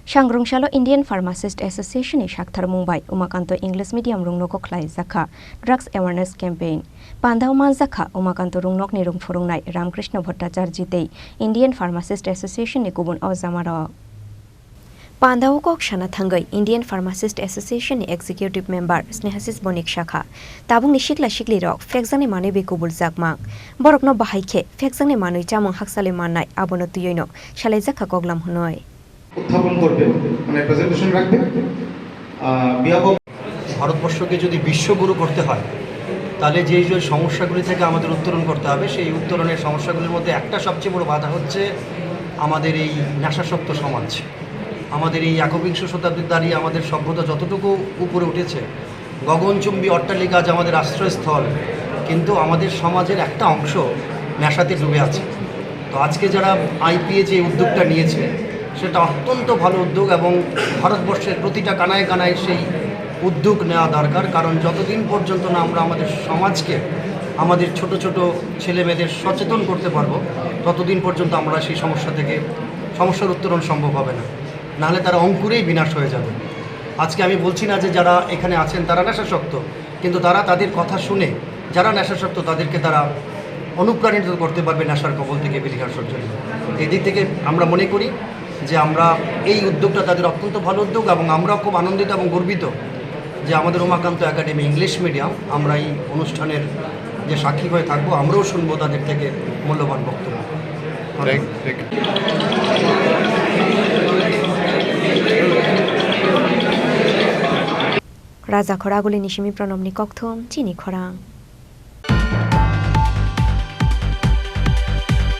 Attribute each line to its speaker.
Speaker 1: Sangrongsalo Indian Pharmacist Association e Saktharmung bai Umakanto English Medium rungnoko Khlaijakha Drugs Awareness Campaign. Pandau manjakha Umakanto rungnok ni rungphurungnai Ramkrishna Bhattacharya tei Indian Pharmacist Association ni kubun awjamaro. Pandau kok sana thangai Indian Pharmacist Association ni Executive Member Snehasis Bonik Shakha tabung ni shikla shikli rok fekjang ni manui be kubul jakmang borokno bahaikhe fekjang ni manui chamung haksale mannai abono tuyoino Khlaijakha koglam hunoi
Speaker 2: উত্থাপন করবে মানে presentation রাখবে
Speaker 3: ভারতবর্ষকে যদি বিশ্বগুরু করতে হয় তাহলে যে সমস্যাগুলি থেকে আমাদের উত্তরণ করতে হবে সেই উত্তরণের সমস্যাগুলির মধ্যে একটা সবচেয়ে বড় বাধা হচ্ছে আমাদের এই নেশাসক্ত সমাজ। আমাদের এই একবিংশ শতাব্দীর দাঁড়িয়ে আমাদের সভ্যতা যতটুকু উপরে উঠেছে, গগনচুম্বী অট্টালিকা আজ আমাদের আশ্রয়স্থল, কিন্তু আমাদের সমাজের একটা অংশ নেশাতে ডুবে আছে। তো আজকে যারা আইপিএ যে উদ্যোগটা নিয়েছে সেটা অত্যন্ত ভালো উদ্যোগ এবং ভারতবর্ষের প্রতিটা কানায় কানায় সেই উদ্যোগ নেওয়া দরকার। কারণ যতদিন পর্যন্ত না আমরা আমাদের সমাজকে, আমাদের ছোট ছোট ছেলে মেয়েদের সচেতন করতে পারবো, ততদিন পর্যন্ত আমরা সেই সমস্যার উত্তরণ সম্ভব হবে না, নাহলে তারা অঙ্কুরেই বিনাশ হয়ে যাবে। আজকে আমি বলছি না যে যারা এখানে আছেন তারা নেশাসক্ত, কিন্তু তারা তাদের কথা শুনে যারা নেশাসক্ত তাদেরকে তারা অনুপ্রাণিত করতে পারবে নেশার কবল থেকে বেরিয়ে আসার জন্য। এদিক থেকে আমরা মনে করি যে আমরা এই উদ্যোগটা তাদের অত্যন্ত ভালো উদ্যোগ এবং আমরাও খুব আনন্দিত এবং গর্বিত যে আমাদের উমাকান্ত একাডেমি ইংলিশ মিডিয়াম আমরা এই অনুষ্ঠানের যে সাক্ষী হয়ে থাকবো, আমরাও শুনবো তাদের থেকে মূল্যবান বক্তব্য।
Speaker 1: Raja Khoraguli Nishimi Pronomni Kokthum, Chini Khorang.